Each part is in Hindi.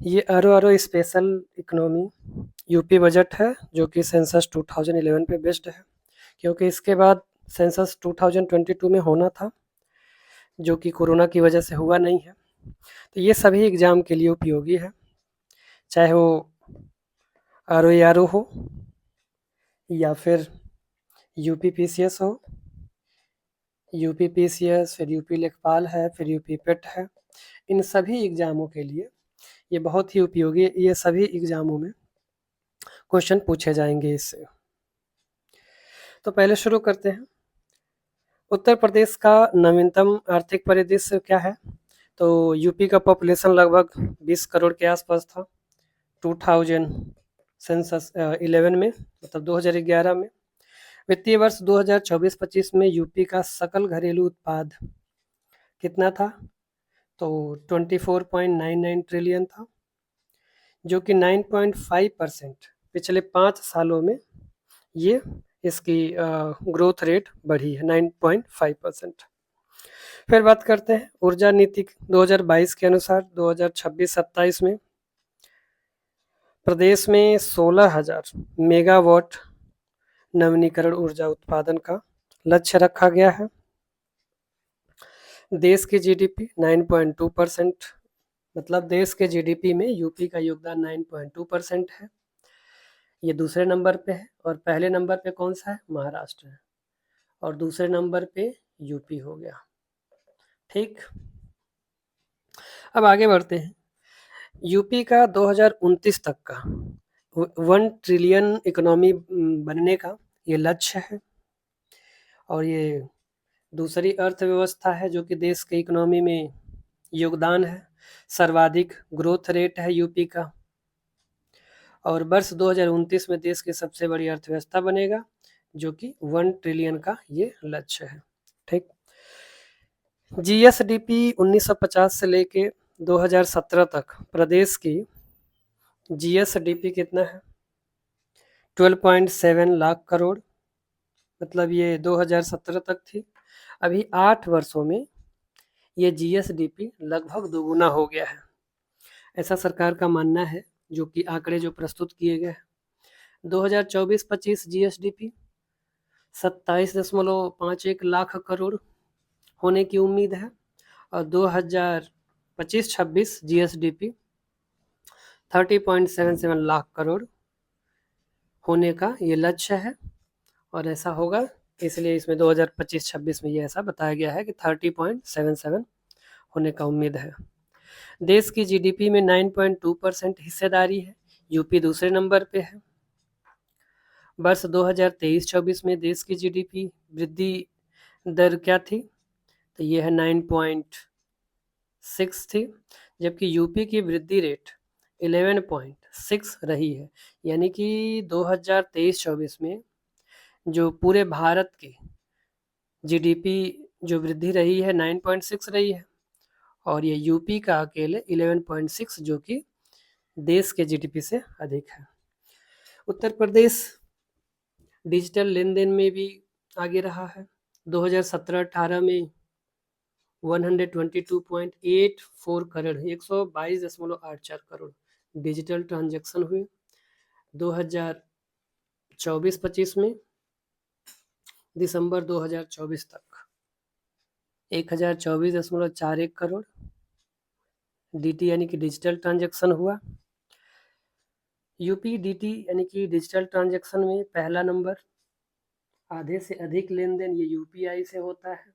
ये are special economy UP budget है जो कि सेंसस 2011 पे बेस्ड है, क्योंकि इसके बाद सेंसस 2022 में होना था जो कि कोरोना की वजह से हुआ नहीं है। तो ये सभी एग्ज़ाम के लिए उपयोगी है, चाहे वो आर ओ हो या फिर यूपी पीसीएस हो, यूपी पीसीएस, फिर यूपी लेखपाल है, फिर यूपी पेट है। इन सभी एग्ज़ामों के लिए ये बहुत ही उपयोगी, ये सभी एग्ज़ामों में क्वेश्चन पूछे जाएंगे इससे। तो पहले शुरू करते हैं। उत्तर प्रदेश का नवीनतम आर्थिक परिदृश्य क्या है? तो यूपी का पॉपुलेशन लगभग 20 करोड़ के आसपास था 2000 सेंसस 11 में, मतलब 2011 में। वित्तीय वर्ष 2024-25 में यूपी का सकल घरेलू उत्पाद कितना था? तो 24.99 ट्रिलियन था, जो कि 9.5% पिछले 5 सालों में ये इसकी ग्रोथ रेट बढ़ी है 9.5%। फिर बात करते हैं ऊर्जा नीति 2022 के अनुसार 2026-27 में प्रदेश में 16,000 मेगावाट नवीनीकरण ऊर्जा उत्पादन का लक्ष्य रखा गया है। देश की जीडीपी 9.2%, मतलब देश के जीडीपी में यूपी का योगदान 9.2% है। ये दूसरे नंबर पे है और पहले नंबर पे कौन सा है? महाराष्ट्र है, और दूसरे नंबर पे यूपी हो गया। ठीक, अब आगे बढ़ते हैं। यूपी का 2029 तक का 1 ट्रिलियन इकोनॉमी बनने का ये लक्ष्य है, और ये दूसरी अर्थव्यवस्था है जो कि देश के इकोनॉमी में योगदान है। सर्वाधिक ग्रोथ रेट है यूपी का, और वर्ष 2029 में देश की सबसे बड़ी अर्थव्यवस्था बनेगा जो कि 1 ट्रिलियन का ये लक्ष्य है। ठीक, जीएसडीपी 1950 से लेके 2017 तक प्रदेश की जीएसडीपी कितना है? 12.7 लाख करोड़, मतलब ये 2017 तक थी। अभी 8 वर्षों में ये जीएसडीपी लगभग दोगुना हो गया है, ऐसा सरकार का मानना है, जो कि आंकड़े जो प्रस्तुत किए गए हैं। 2024-25 जीएसडीपी 27.51 लाख करोड़ होने की उम्मीद है, और 2025-26 जीएसडीपी 30.77 लाख करोड़ होने का ये लक्ष्य है, और ऐसा होगा, इसलिए इसमें 2025-26 में ये ऐसा बताया गया है कि 30.77 होने का उम्मीद है। देश की जीडीपी में 9.2% हिस्सेदारी है, यूपी दूसरे नंबर पे है। वर्ष 2023-24 में देश की जीडीपी वृद्धि दर क्या थी? तो ये है 9.6 थी, जबकि यूपी की वृद्धि रेट 11.6 रही है। यानी कि 2023-24 में जो पूरे भारत की जीडीपी जो वृद्धि रही है 9.6 रही है, और ये यूपी का अकेले 11.6 जो कि देश के जीडीपी से अधिक है। उत्तर प्रदेश डिजिटल लेन देन में भी आगे रहा है। 2017-18 में 122.84 करोड़ 122.84 करोड़ डिजिटल ट्रांजैक्शन हुए। 2024-25 में दिसंबर 2024 तक 1024.41 करोड़ डीटी यानी कि डिजिटल ट्रांजैक्शन हुआ। यूपी डीटी यानी कि डिजिटल ट्रांजैक्शन में पहला नंबर, आधे से अधिक लेन देन ये यूपीआई से होता है।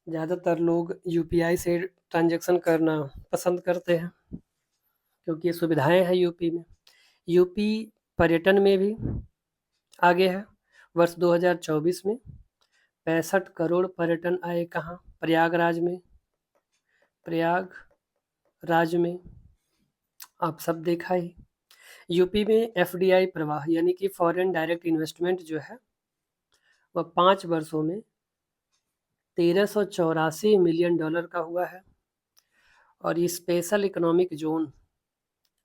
ज़्यादातर लोग यूपीआई से ट्रांजैक्शन करना पसंद करते हैं क्योंकि ये सुविधाएं हैं यूपी में। यूपी पर्यटन में भी आगे है। वर्ष 2024 में 65 करोड़ पर्यटन आए कहाँ? प्रयागराज में। प्रयागराज में आप सब देखा ही। यूपी में एफडीआई प्रवाह यानी कि फॉरेन डायरेक्ट इन्वेस्टमेंट जो है वह 5 वर्षों में 1384 मिलियन डॉलर का हुआ है, और ये स्पेशल इकोनॉमिक जोन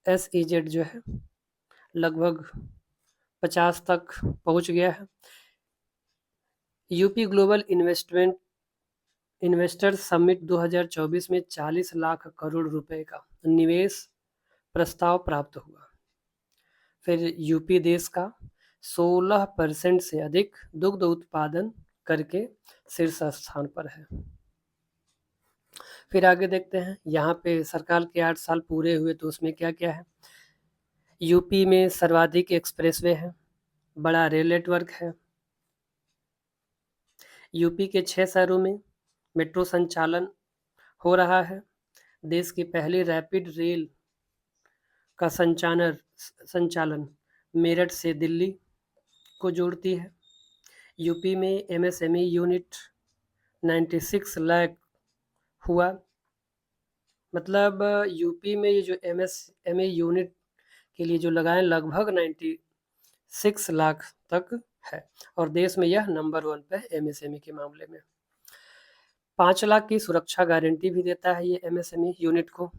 SEZ जो है लगभग 50 तक पहुंच गया है। UP global investment investors summit 2024 में 40 लाख करोड़ रुपए का निवेश प्रस्ताव प्राप्त हुआ। फिर यूपी देश का 16% से अधिक दुग्ध उत्पादन करके शीर्ष स्थान पर है। फिर आगे देखते हैं, यहाँ पे सरकार के 8 साल पूरे हुए तो उसमें क्या क्या है। यूपी में सर्वाधिक एक्सप्रेसवे है, बड़ा रेल नेटवर्क है। यूपी के 6 शहरों में मेट्रो संचालन हो रहा है। देश की पहली रैपिड रेल का संचालन मेरठ से दिल्ली को जोड़ती है। यूपी में एमएसएमई यूनिट 96 लाख हुआ। मतलब यूपी में ये जो एमएसएमई यूनिट के लिए जो लगाए लगभग 96 लाख तक है और देश में यह नंबर 1 पे एमएसएमई के मामले में। 5 लाख की सुरक्षा गारंटी भी देता है ये एमएसएमई यूनिट को।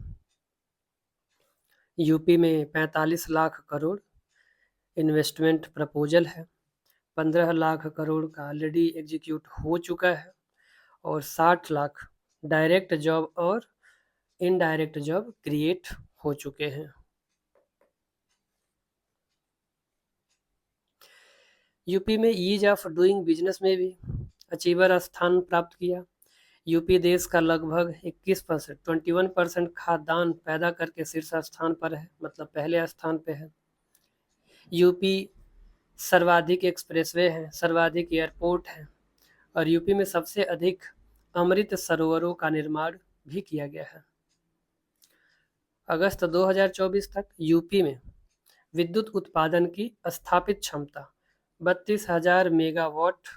यूपी में 45 लाख करोड़ इन्वेस्टमेंट प्रपोजल है। 15 लाख करोड़ का ऑलरेडी एग्जीक्यूट हो चुका है और 60 लाख डायरेक्ट जॉब और इनडायरेक्ट जॉब क्रिएट हो चुके हैं। यूपी में ईज ऑफ डूइंग बिजनेस में भी अचीवर स्थान प्राप्त किया। यूपी देश का लगभग 21% 21% खाद्यान्न पैदा करके शीर्ष स्थान पर है, मतलब पहले स्थान पे है। यूपी सर्वाधिक एक्सप्रेसवे हैं, सर्वाधिक एयरपोर्ट हैं और यूपी में सबसे अधिक अमृत सरोवरों का निर्माण भी किया गया है। अगस्त 2024 तक यूपी में विद्युत उत्पादन की स्थापित क्षमता 32,000 मेगावाट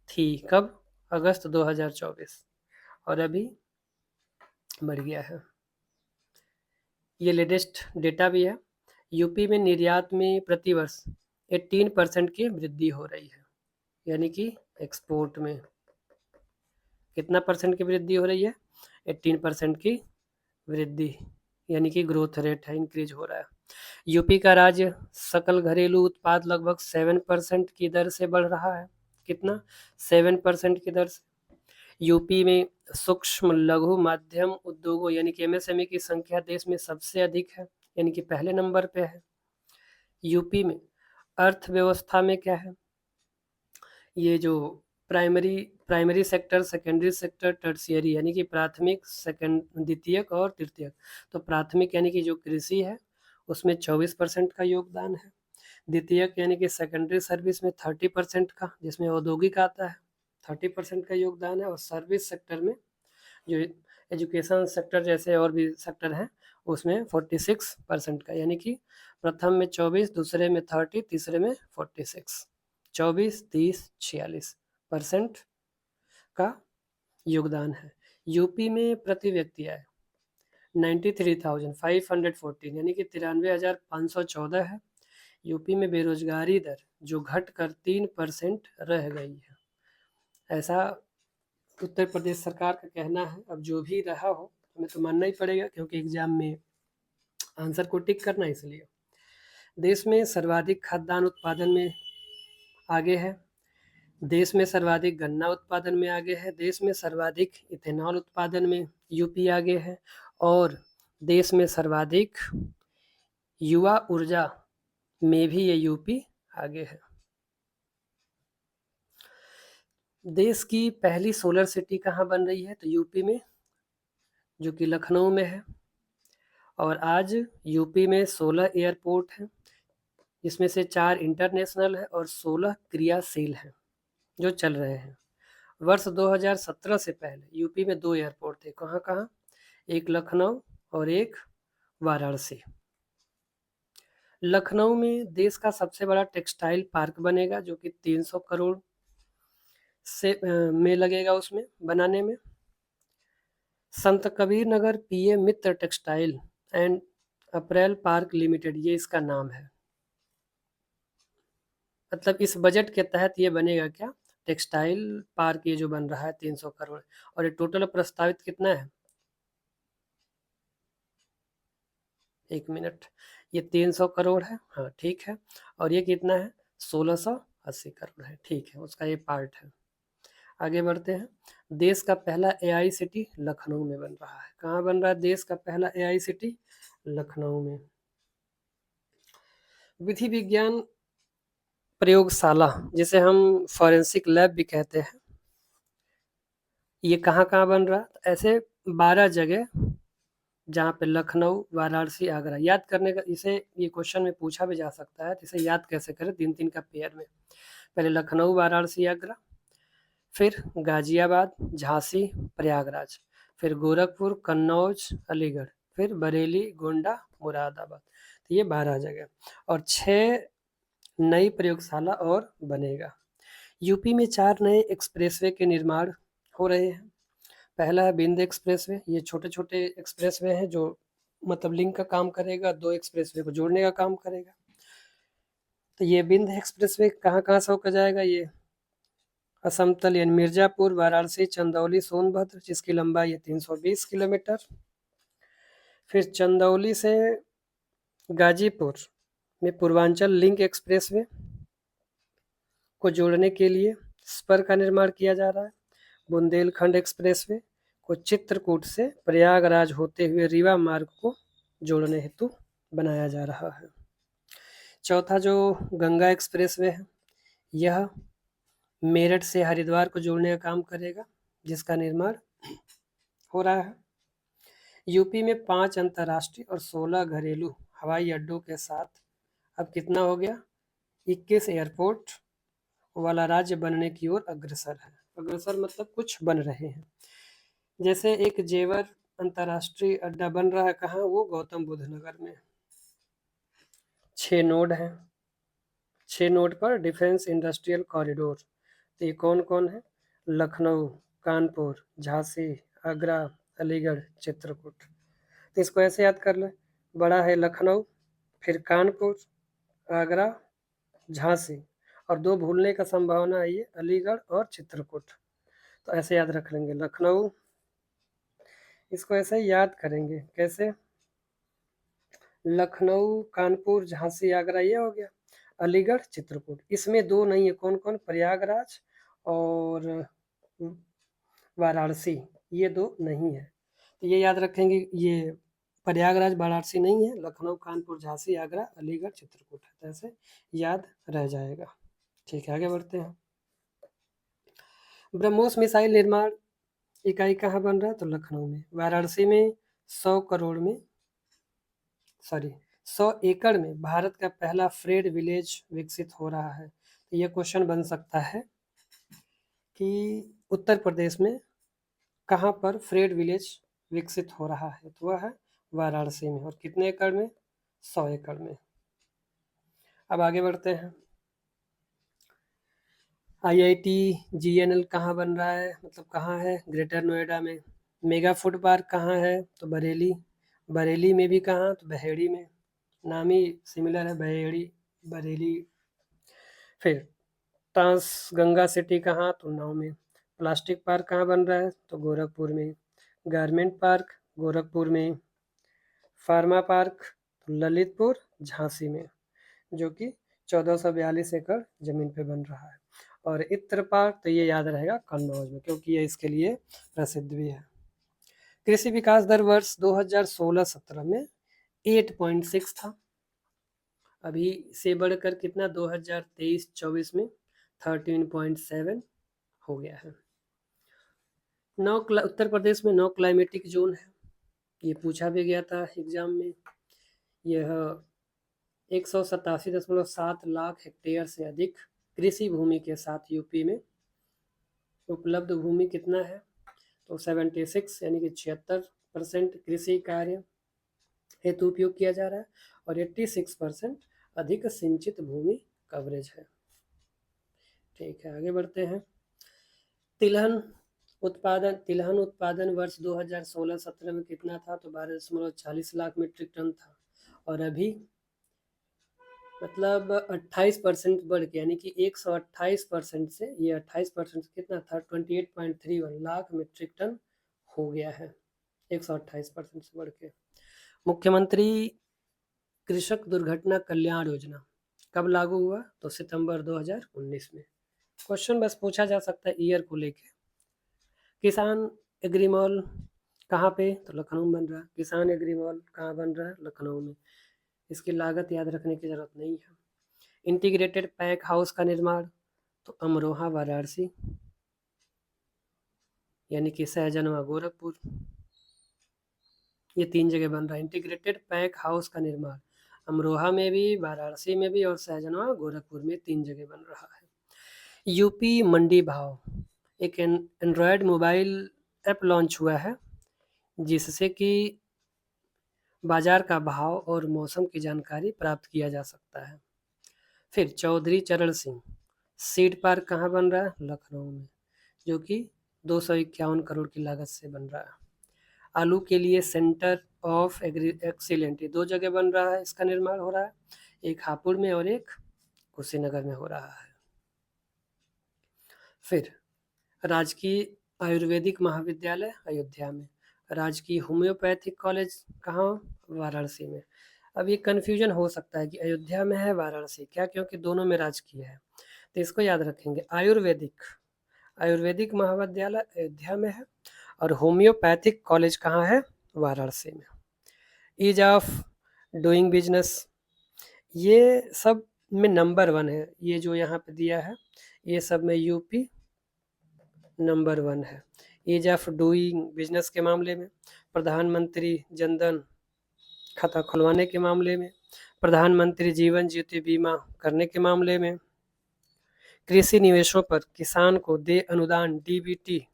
थी। कब? अगस्त 2024 और अभी बढ़ गया है। ये लेटेस्ट डेटा भी है। यूपी में निर्यात में प्रतिवर्ष 18% की वृद्धि हो रही है, यानी कि एक्सपोर्ट में कितना परसेंट की वृद्धि हो रही है? 18% की वृद्धि, यानी कि ग्रोथ रेट है, इंक्रीज हो रहा है। यूपी का राज्य सकल घरेलू उत्पाद लगभग 7% की दर से बढ़ रहा है। कितना? 7% की दर से। यूपी में सूक्ष्म लघु मध्यम उद्योगों यानी कि एमएसएमई की संख्या देश में सबसे अधिक है, यानी कि पहले नंबर पे है। यूपी में अर्थव्यवस्था में क्या है, ये जो primary sector, secondary sector, tertiary यानी कि प्राथमिक, सेकेंड, द्वितीयक और तृतीयक। तो प्राथमिक यानी कि जो कृषि है उसमें 24% का योगदान है। द्वितीयक यानी कि सेकेंडरी सर्विस में 30% का, जिसमें औद्योगिक आता है, 30% का योगदान है। और सर्विस सेक्टर में जो एजुकेशन सेक्टर जैसे और भी सेक्टर हैं उसमें 46% का, यानी कि प्रथम में 24, दूसरे में 30, तीसरे में 46, 24, 30, 46% का योगदान है। यूपी में प्रति व्यक्ति आय 93,514 यानी कि 93,514 है। यूपी में बेरोजगारी दर जो घटकर 3% रह गई है, ऐसा उत्तर प्रदेश सरकार का कहना है। अब जो भी रहा हो हमें तो मानना ही पड़ेगा, क्योंकि एग्जाम में आंसर को टिक करना है, इसलिए। देश में सर्वाधिक खाद्यान्न उत्पादन में आगे है। देश में सर्वाधिक गन्ना उत्पादन में आगे है। देश में सर्वाधिक इथेनॉल उत्पादन में यूपी आगे है। और देश में सर्वाधिक युवा ऊर्जा में भी ये यूपी आगे है। देश की पहली सोलर सिटी कहाँ बन रही है? तो यूपी में, जो कि लखनऊ में है। और आज यूपी में 16 एयरपोर्ट हैं, जिसमें से 4 इंटरनेशनल है और 16 क्रियाशील हैं जो चल रहे हैं। वर्ष 2017 से पहले यूपी में 2 एयरपोर्ट थे। कहाँ कहाँ? एक लखनऊ और एक वाराणसी। लखनऊ में देश का सबसे बड़ा टेक्सटाइल पार्क बनेगा, जो कि 300 करोड़ से में लगेगा उसमें बनाने में। Sant Kabir Nagar PM Mitra textile and apparel park limited, ये इसका नाम है। मतलब इस बजट के तहत ये बनेगा क्या? टेक्सटाइल पार्क ये जो बन रहा है 300 करोड़। और ये टोटल प्रस्तावित कितना है? 1 मिनट, ये 300 करोड़ है, हाँ ठीक है। और ये कितना है? 1680 करोड़ है, ठीक है, उसका ये पार्ट है। आगे बढ़ते हैं। देश का पहला एआई सिटी लखनऊ में बन रहा है। कहाँ बन रहा है देश का पहला एआई सिटी? लखनऊ में। विधि विज्ञान प्रयोगशाला, जिसे हम फॉरेंसिक लैब भी कहते हैं, ये कहाँ-कहाँ बन रहा है? ऐसे 12 जगह, जहाँ पे लखनऊ, वाराणसी, आगरा। याद करने का, इसे ये क्वेश्चन में पूछा भी जा सकता है, तो इसे याद कैसे करें 3-3 का पेयर में। पहले लखनऊ, वाराणसी, आगरा, फिर गाजियाबाद, झांसी, प्रयागराज, फिर गोरखपुर, कन्नौज, अलीगढ़, फिर बरेली, गोंडा, मुरादाबाद। तो ये 12 जगह और 6 नई प्रयोगशाला और बनेगा। यूपी में 4 नए एक्सप्रेसवे के निर्माण हो रहे हैं। पहला है बिंद एक्सप्रेसवे। ये छोटे-छोटे एक्सप्रेसवे हैं जो मतलब लिंक का काम करेगा, 2 एक्सप्रेसवे को जोड़ने का काम करेगा। तो ये बिंद एक्सप्रेसवे कहाँ-कहाँ से होकर जाएगा? ये असमतल यानी मिर्जापुर, वाराणसी, चंदौली, सोनभद्र, जिसकी लंबाई है 320 किलोमीटर। फिर चंदौली से गाजीपुर में पूर्वांचल लिंक एक्सप्रेसवे को जोड़ने के लिए स्पर का निर्माण किया जा रहा है। बुंदेलखंड एक्सप्रेसवे को चित्रकूट से प्रयागराज होते हुए रीवा मार्ग को जोड़ने हेतु बनाया जा रहा है। चौथा जो गंगा एक्सप्रेसवे है, यह मेरठ से हरिद्वार को जोड़ने का काम करेगा, जिसका निर्माण हो रहा है। यूपी में 5 अंतर्राष्ट्रीय और 16 घरेलू हवाई अड्डों के साथ अब कितना हो गया? 21 एयरपोर्ट वाला राज्य बनने की ओर अग्रसर है। अग्रसर मतलब कुछ बन रहे हैं। जैसे एक जेवर अंतर्राष्ट्रीय अड्डा बन रहा है, कहाँ? वो गौतम बुद्ध नगर में। 6 नोड हैं। 6 नोड पर डिफेंस इंडस्ट्रियल कॉरिडोर। तो ये कौन कौन है? लखनऊ, कानपुर, झांसी, आगरा, अलीगढ़, चित्रकूट। तो इसको ऐसे याद कर लें, बड़ा है लखनऊ, फिर कानपुर, आगरा, झांसी, और 2 भूलने का संभावना है, ये अलीगढ़ और चित्रकूट। तो ऐसे याद रख लेंगे लखनऊ, इसको ऐसे याद करेंगे कैसे? लखनऊ, कानपुर, झांसी, आगरा, ये हो गया। अलीगढ़, चित्रकूट, इसमें 2 नहीं है। कौन कौन? प्रयागराज और वाराणसी, ये 2 नहीं है। तो ये याद रखेंगे, ये प्रयागराज, वाराणसी नहीं है। लखनऊ, कानपुर, झांसी, आगरा, अलीगढ़, चित्रकूट है। तो ऐसे याद रह जाएगा। ठीक है, आगे बढ़ते हैं। ब्रह्मोस मिसाइल निर्माण इकाई कहाँ बन रहा है? तो लखनऊ में। वाराणसी में 100 एकड़ में भारत का पहला फ्रेड विलेज विकसित हो रहा है। तो ये क्वेश्चन बन सकता है कि उत्तर प्रदेश में कहाँ पर फ्रेड विलेज विकसित हो रहा है? तो वह है वाराणसी में। और कितने एकड़ में? 100 एकड़ में। अब आगे बढ़ते हैं। आईआईटी जीएनएल कहाँ बन रहा है? मतलब कहाँ है? ग्रेटर नोएडा में। मेगा फूड पार्क कहाँ है? तो बरेली। बरेली में भी कहाँ? तो बहेड़ी में। नाम ही सिमिलर है, बहेड़ी, बरेली। फिर ट्रांस गंगा सिटी कहाँ? तो उन्नाव में। प्लास्टिक पार्क कहाँ बन रहा है? तो गोरखपुर में। गारमेंट पार्क गोरखपुर में। फार्मा पार्क तो ललितपुर, झांसी में, जो कि 1442 एकड़ जमीन पे बन रहा है। और इत्र पार्क तो ये याद रहेगा कन्नौज में, क्योंकि ये इसके लिए प्रसिद्ध भी है। कृषि विकास दर वर्ष 2016-17 में 8.6 था। अभी से बढ़कर कितना? 2023-24 में 13.7 हो गया है। उत्तर प्रदेश में 9 क्लाइमेटिक जोन है। ये पूछा भी गया था एग्जाम में। यह 187.7 लाख हेक्टेयर से अधिक कृषि भूमि के साथ यूपी में उपलब्ध भूमि कितना है? तो 76 यानी कि 76% कृषि कार्य हेतु उपयोग किया जा रहा है और 86% अधिक सिंचित भूमि कवरेज है। ठीक है, आगे बढ़ते हैं। तिलहन उत्पादन वर्ष 2016-17 में कितना था? तो 12.40 लाख मीट्रिक टन था। और अभी मतलब 28% बढ़ के, यानी कि 128% से ये 28% कितना था? 28.31 लाख मीट्रिक टन हो गया है, 128% से बढ़ के। मुख्यमंत्री कृषक दुर्घटना कल्याण योजना कब लागू हुआ? तो सितंबर 2019 में। क्वेश्चन बस पूछा जा सकता है ईयर को लेके। किसान एग्री मॉल कहाँ पे? तो लखनऊ में बन रहा है। किसान एग्री मॉल कहाँ बन रहा है? लखनऊ में। इसकी लागत याद रखने की ज़रूरत नहीं है। इंटीग्रेटेड पैक हाउस का निर्माण, तो अमरोहा वाराणसी, यानी कि सहजनवा गोरखपुर, ये 3 जगह बन रहा है। इंटीग्रेटेड पैक हाउस का निर्माण अमरोहा में भी, वाराणसी में भी और सहजनवा गोरखपुर में 3 जगह बन रहा है। यूपी मंडी भाव, एक एंड्रॉयड मोबाइल ऐप लॉन्च हुआ है जिससे कि बाजार का भाव और मौसम की जानकारी प्राप्त किया जा सकता है। फिर चौधरी चरण सिंह सीड पार्क कहाँ बन रहा है? लखनऊ में, जो कि 251 करोड़ की लागत से बन रहा है। आलू के लिए सेंटर ऑफ एक्सीलेंट, 2 जगह बन रहा है, इसका निर्माण हो रहा है, एक हापुड़ में और एक कुशीनगर में हो रहा है। फिर राजकीय आयुर्वेदिक महाविद्यालय अयोध्या में, राजकीय होम्योपैथिक कॉलेज कहाँ? वाराणसी में। अब ये कन्फ्यूजन हो सकता है कि अयोध्या में है वाराणसी, क्या? क्योंकि दोनों में राजकीय है, तो इसको याद रखेंगे। आयुर्वेदिक महाविद्यालय अयोध्या में है और होम्योपैथिक कॉलेज कहाँ है? वाराणसी में। ईज ऑफ डूइंग बिजनेस, ये सब में नंबर 1 है, ये जो यहाँ पे दिया है ये सब में यूपी नंबर 1 है। ईज ऑफ डूइंग बिजनेस के मामले में, प्रधानमंत्री जनधन खाता खुलवाने के मामले में, प्रधानमंत्री जीवन ज्योति बीमा करने के मामले में, कृषि निवेशों पर किसान को दे अनुदान डीबीटी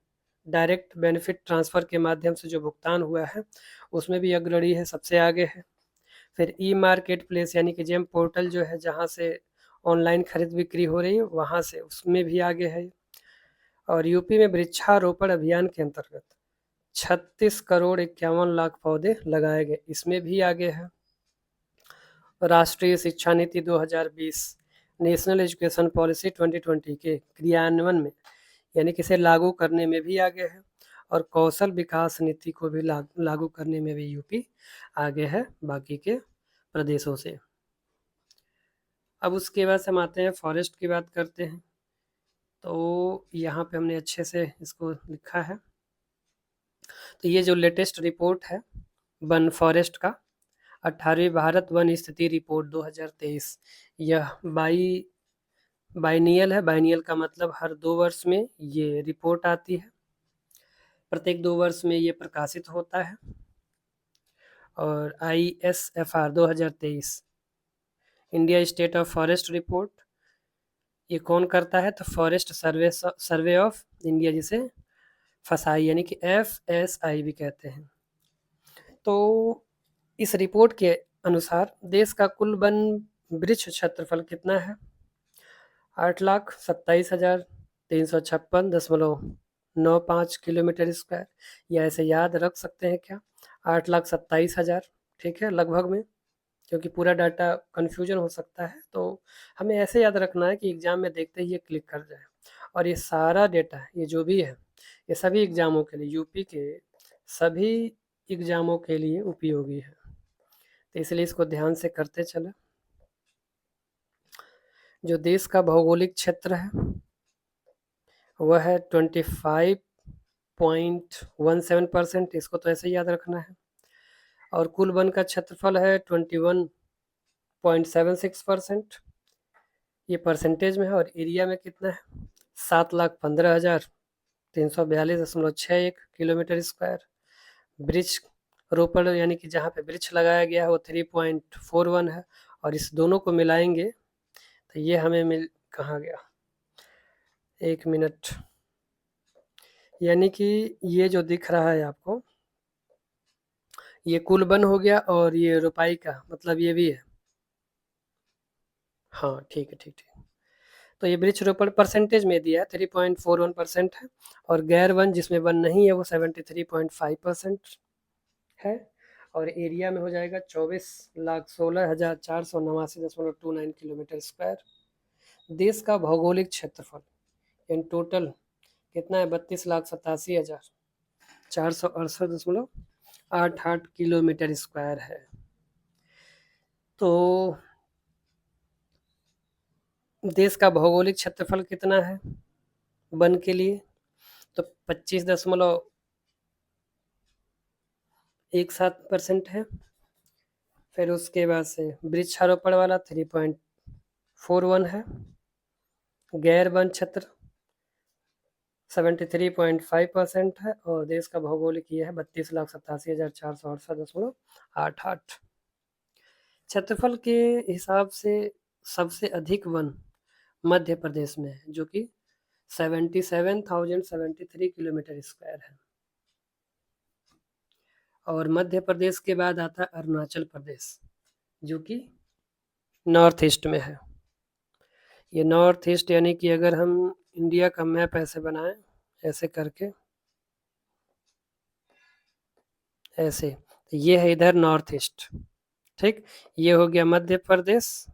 डायरेक्ट बेनिफिट ट्रांसफर के माध्यम से जो भुगतान हुआ है उसमें भी अग्रणी है, सबसे आगे है। फिर ई मार्केट प्लेस यानी कि जेम पोर्टल जो है जहाँ से ऑनलाइन खरीद बिक्री हो रही है वहाँ से, उसमें भी आगे है। और यूपी में वृक्षारोपण अभियान के अंतर्गत 36 करोड़ 51 लाख पौधे लगाए गए, इसमें भी आगे है। राष्ट्रीय शिक्षा नीति 2020 नेशनल एजुकेशन पॉलिसी 2020 के क्रियान्वयन में यानी कि इसे लागू करने में भी आगे है। और कौशल विकास नीति को भी लागू करने में भी यूपी आगे है बाकी के प्रदेशों से। अब उसके बाद हम आते हैं फॉरेस्ट की बात करते हैं। तो यहाँ पे हमने अच्छे से इसको लिखा है। तो ये जो लेटेस्ट रिपोर्ट है वन फॉरेस्ट का, 18वीं भारत वन स्थिति रिपोर्ट 2023, यह बाइनियल है। बाइनियल का मतलब हर 2 वर्ष में ये रिपोर्ट आती है, प्रत्येक 2 वर्ष में ये प्रकाशित होता है। और ISFR 2023 India state of forest report, ये कौन करता है? तो फॉरेस्ट सर्वे ऑफ इंडिया, जिसे फसाई यानी कि FSI भी कहते हैं। तो इस रिपोर्ट के अनुसार देश का कुल वन वृक्ष क्षेत्रफल कितना है? 8,27,356.95 किलोमीटर स्क्वायर, या ऐसे याद रख सकते हैं क्या? 8,27,000, ठीक है, लगभग में, क्योंकि पूरा डाटा कन्फ्यूजन हो सकता है, तो हमें ऐसे याद रखना है कि एग्जाम में देखते ही ये क्लिक कर जाए। और ये सारा डेटा, ये जो भी है, ये सभी एग्जामों के लिए, यूपी के सभी एग्जामों के लिए उपयोगी है, तो इसलिए इसको ध्यान से करते चले। जो देश का भौगोलिक क्षेत्र है वह है 25.17%, इसको तो ऐसे ही याद रखना है। और कुल वन का क्षेत्रफल है 21.76%, ये परसेंटेज में है। और एरिया में कितना है? 7,15,342.61 किलोमीटर स्क्वायर। वृक्ष रोपण यानी कि जहाँ पे वृक्ष लगाया गया है वो 3.41 है, और इस दोनों को मिलाएंगे तो ये हमें मिल कहाँ गया, 1 मिनट, यानी कि ये जो दिख रहा है आपको, ये कुल वन हो गया और ये रोपाई का मतलब ये भी है। हाँ ठीक है, ठीक ठीक। तो ये वृक्षरोपण परसेंटेज में दिया है 3.41% है, और गैर वन जिसमें वन नहीं है वो 73.5% है। और एरिया में हो जाएगा 24,16,489.29 किलोमीटर स्क्वायर। देश का भौगोलिक क्षेत्रफल इन टोटल कितना है? 32,87,468.88 किलोमीटर स्क्वायर है। तो देश का भौगोलिक क्षेत्रफल कितना है वन के लिए? तो 25.17% है। फिर उसके बाद से वृक्षारोपण वाला 3.41 है। गैर वन क्षेत्र 73.5% है। और देश का भौगोलिक ये है 32,87,468.88। क्षेत्रफल के हिसाब से सबसे अधिक वन मध्य प्रदेश में है, जो कि 77,073 किलोमीटर स्क्वायर है। और मध्य प्रदेश के बाद आता है अरुणाचल प्रदेश, जो कि नॉर्थ ईस्ट में है। ये नॉर्थ ईस्ट यानी कि अगर हम इंडिया का मैप ऐसे बनाएं, ऐसे करके, ऐसे, तो ये है इधर नॉर्थ ईस्ट। ठीक, ये हो गया मध्य प्रदेश।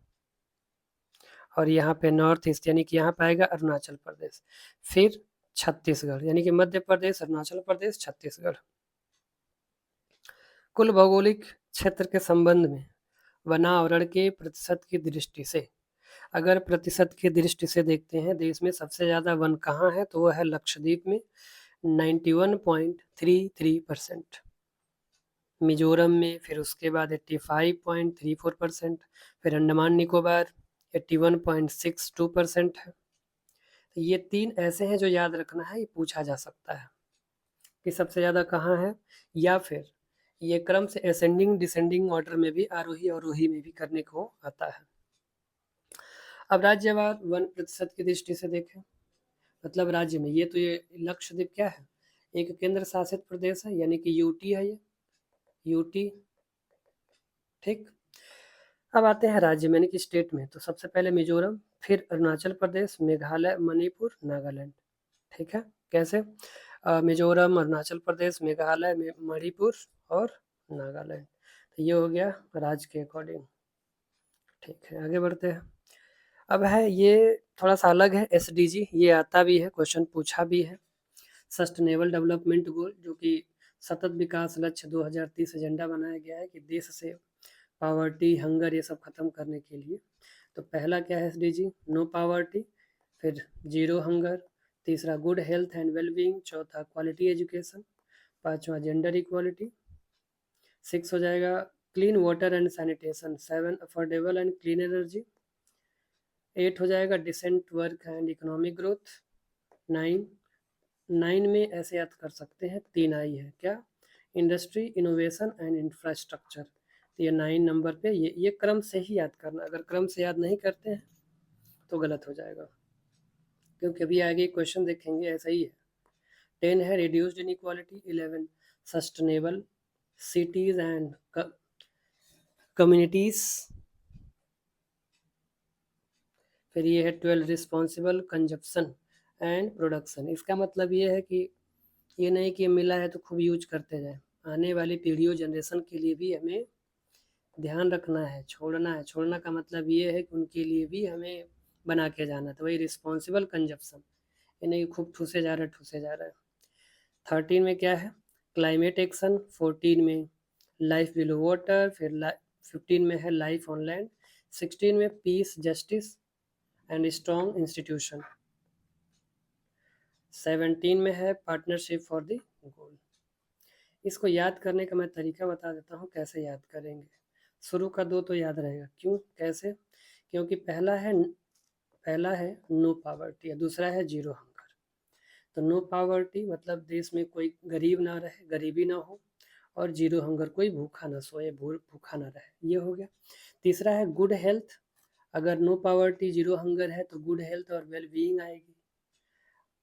और यहाँ पे नॉर्थ ईस्ट यानी कि यहाँ पे आएगा अरुणाचल प्रदेश। फिर छत्तीसगढ़, यानी कि मध्य प्रदेश, अरुणाचल प्रदेश, छत्तीसगढ़। कुल भौगोलिक क्षेत्र के संबंध में वनावरण के प्रतिशत की दृष्टि से, अगर प्रतिशत की दृष्टि से देखते हैं देश में सबसे ज़्यादा वन कहाँ है, तो वह है लक्षद्वीप में 91.33%, मिजोरम में फिर उसके बाद 85.34%, फिर अंडमान निकोबार 81.62% है। तो ये 3 ऐसे हैं जो याद रखना है, ये पूछा जा सकता है कि सबसे ज़्यादा कहाँ है, या फिर ये क्रम से असेंडिंग डिसेंडिंग ऑर्डर में भी, आरोही अवरोही में भी करने को आता है। अब राज्यवार वन प्रतिशत की दृष्टि से देखें, मतलब राज्य में, ये तो ये लक्षद्वीप क्या है, एक केंद्र शासित प्रदेश है, यानी कि यूटी है, ये यूटी। ठीक, अब आते हैं राज्य में यानी कि स्टेट में, तो सबसे पहले मिजोरम, फिर अरुणाचल प्रदेश, मेघालय, मणिपुर, नागालैंड। ठीक है, कैसे? मिजोरम, अरुणाचल प्रदेश, मेघालय, मणिपुर और नागालैंड। तो ये हो गया राज्य के अकॉर्डिंग। ठीक है, आगे बढ़ते हैं। अब है ये थोड़ा सा अलग है, एसडीजी, ये आता भी है, क्वेश्चन पूछा भी है। सस्टेनेबल डेवलपमेंट गोल, जो कि सतत विकास लक्ष्य 2030 एजेंडा बनाया गया है कि देश से पावर्टी, हंगर, ये सब खत्म करने के लिए। तो पहला क्या है एसडीजी? No poverty. फिर जीरो हंगर। तीसरा गुड हेल्थ एंड वेलबींग। चौथा क्वालिटी एजुकेशन। पांचवा जेंडर इक्वालिटी। 6 हो जाएगा clean water and sanitation. 7 affordable and clean energy. 8 हो जाएगा decent work and economic growth. 9 में ऐसे याद कर सकते हैं, 3 आई है क्या, इंडस्ट्री, इनोवेशन एंड इंफ्रास्ट्रक्चर। तो ये 9 नंबर पे, ये क्रम से ही याद करना, अगर क्रम से याद नहीं करते हैं तो गलत हो जाएगा, क्योंकि अभी आगे क्वेश्चन देखेंगे ऐसा ही है। 10 है reduced inequality. 11 sustainable cities and communities. फिर ये है 12 रिस्पॉन्सिबल कंजप्शन एंड प्रोडक्शन। इसका मतलब ये है कि ये नहीं कि मिला है तो खूब यूज करते जाए, आने वाली पीढ़ियों, जनरेशन के लिए भी हमें ध्यान रखना है, छोड़ना है। छोड़ना का मतलब ये है कि उनके लिए भी हमें बना के जाना, तो वही रिस्पॉन्सिबल कंजप्शन, ये नहीं खूब ठूसे जा रहा है, ठूसे जा रहा है। 13 में क्या है, क्लाइमेट एक्शन। 14 में लाइफ बिलो वाटर। फिर 15 में है लाइफ ऑन लैंड। 16 में peace, justice and strong institution. 17 में है पार्टनरशिप फॉर द गोल। इसको याद करने का मैं तरीका बता देता हूँ कैसे याद करेंगे। शुरू का 2 तो याद रहेगा, क्यों, कैसे? क्योंकि पहला है नो पावर्टी और दूसरा है जीरो हंगर। तो नो पावर्टी मतलब देश में कोई गरीब ना रहे, गरीबी ना हो, और जीरो हंगर कोई भूखा ना सोए, भूखा ना रहे, ये हो गया। तीसरा है गुड हेल्थ। अगर नो पावर्टी, जीरो हंगर है तो गुड हेल्थ और वेल बीइंग आएगी।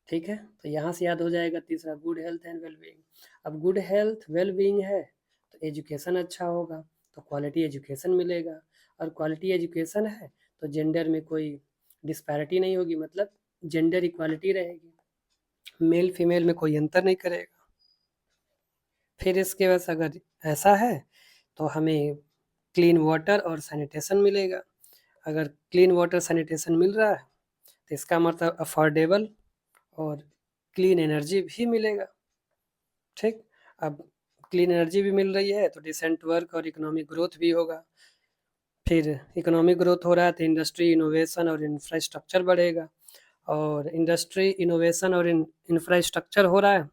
ठीक है, तो यहाँ से याद हो जाएगा तीसरा, good health and well being. अब गुड हेल्थ, वेल बीइंग है तो एजुकेशन अच्छा होगा, तो क्वालिटी एजुकेशन मिलेगा। और क्वालिटी एजुकेशन है तो जेंडर में कोई डिस्पैरिटी नहीं होगी, मतलब जेंडर इक्वालिटी रहेगी, मेल फीमेल में कोई अंतर नहीं करेगा। फिर इसके बाद अगर ऐसा है तो हमें क्लीन वाटर और सैनिटेशन मिलेगा। अगर क्लीन वाटर सैनिटेशन मिल रहा है तो इसका मतलब अफोर्डेबल और क्लीन एनर्जी भी मिलेगा। ठीक, अब क्लीन एनर्जी भी मिल रही है तो डिसेंट वर्क और इकोनॉमिक ग्रोथ भी होगा। फिर इकोनॉमिक ग्रोथ हो रहा है तो इंडस्ट्री, इनोवेशन और इंफ्रास्ट्रक्चर बढ़ेगा, और इंडस्ट्री, इनोवेशन और इंफ्रास्ट्रक्चर हो रहा है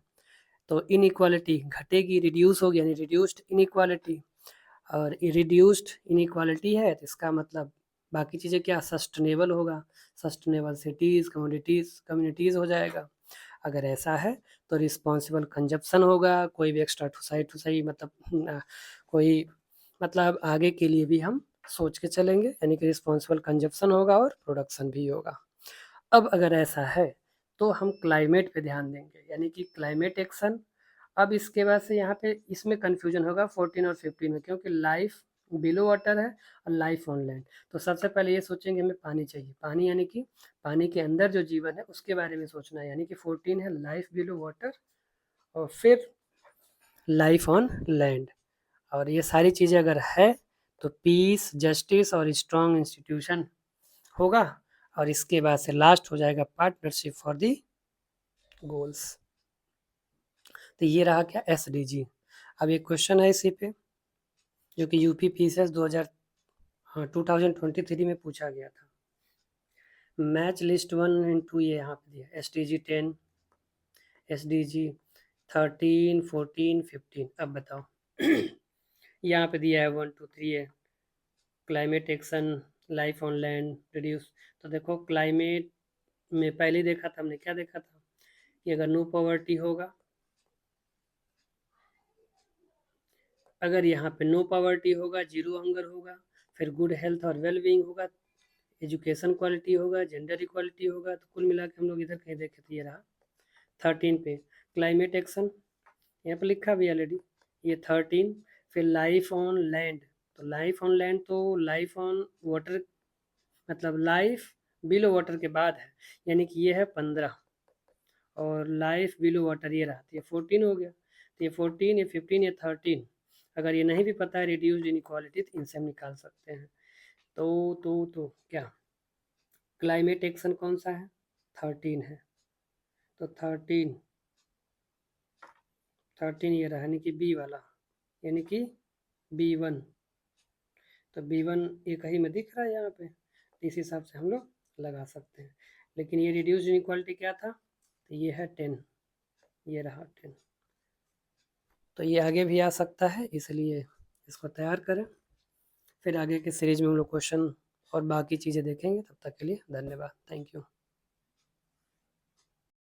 तो इनइक्वालिटी घटेगी, रिड्यूस होगी, यानी रिड्यूस्ड इनइक्वालिटी। और रिड्यूस्ड इनइक्वालिटी है तो इसका मतलब बाकी चीज़ें क्या, सस्टेनेबल होगा, सस्टेनेबल सिटीज़, कम्युनिटीज़ हो जाएगा। अगर ऐसा है तो रिस्पॉन्सिबल कंजप्शन होगा, कोई भी एक्स्ट्रा ठुसाई मतलब कोई मतलब आगे के लिए भी हम सोच के चलेंगे, यानी कि रिस्पॉन्सिबल कंजप्शन होगा और प्रोडक्शन भी होगा। अब अगर ऐसा है तो हम क्लाइमेट पे ध्यान देंगे, यानी कि क्लाइमेट एक्शन। अब इसके बाद से यहाँ पे इसमें कन्फ्यूजन होगा 14 और 15 में, क्योंकि लाइफ बिलो वाटर है और लाइफ ऑन लैंड। तो सबसे पहले ये सोचेंगे हमें पानी चाहिए, पानी यानी कि पानी के अंदर जो जीवन है उसके बारे में सोचना है, यानी कि 14 है लाइफ बिलो वाटर, और फिर लाइफ ऑन लैंड। और ये सारी चीज़ें अगर है तो पीस, जस्टिस और स्ट्रॉन्ग इंस्टीट्यूशन होगा, और इसके बाद से लास्ट हो जाएगा पार्टनरशिप फॉर दी गोल्स। तो ये रहा क्या, SDG। अब एक क्वेश्चन है इसी पे जो कि यूपी PCS 2023 में पूछा गया था। मैच लिस्ट 1 एंड 2 ये यहाँ पे दिया, SDG 10, SDG 13, 14, 15। अब बताओ यहाँ पे दिया है 1, 2, 3 है, climate action, life on land, reduce. तो देखो क्लाइमेट में पहले देखा था हमने, क्या देखा था कि अगर नो पॉवर्टी होगा, अगर यहाँ पे नो पॉवर्टी होगा, जीरो हंगर होगा, फिर गुड हेल्थ और वेल बीइंग होगा, एजुकेशन क्वालिटी होगा, जेंडर इक्वालिटी होगा, तो कुल मिला के हम लोग इधर कहीं देखे तो ये रहा 13 पे क्लाइमेट एक्शन, यहाँ पे लिखा भी ऑलरेडी ये 13। फिर लाइफ ऑन लैंड, तो लाइफ ऑन लैंड तो लाइफ ऑन वाटर मतलब लाइफ बिलो वाटर के बाद है, यानी कि ये है 15, और लाइफ बिलो वाटर ये रहा, तो ये 14 हो गया। तो ये 14, ये 15, ये 13। अगर ये नहीं भी पता है रिड्यूस्ड इनइक्वालिटी तो इनसे हम निकाल सकते हैं। तो क्या क्लाइमेट एक्शन कौन सा है, 13 है, तो 13 ये रहा, यानी कि बी वाला, यानी कि B1। तो B1 एक ही में दिख रहा है यहाँ पे, तो इस हिसाब से हम लोग लगा सकते हैं। लेकिन ये रिड्यूस्ड इनइक्वालिटी क्या था, तो ये है 10, ये रहा 10। तो ये आगे भी आ सकता है, इसलिए इसको तैयार करें। फिर आगे के सीरीज में हम लोग क्वेश्चन और बाकी चीज़ें देखेंगे। तब तक के लिए धन्यवाद, थैंक यू।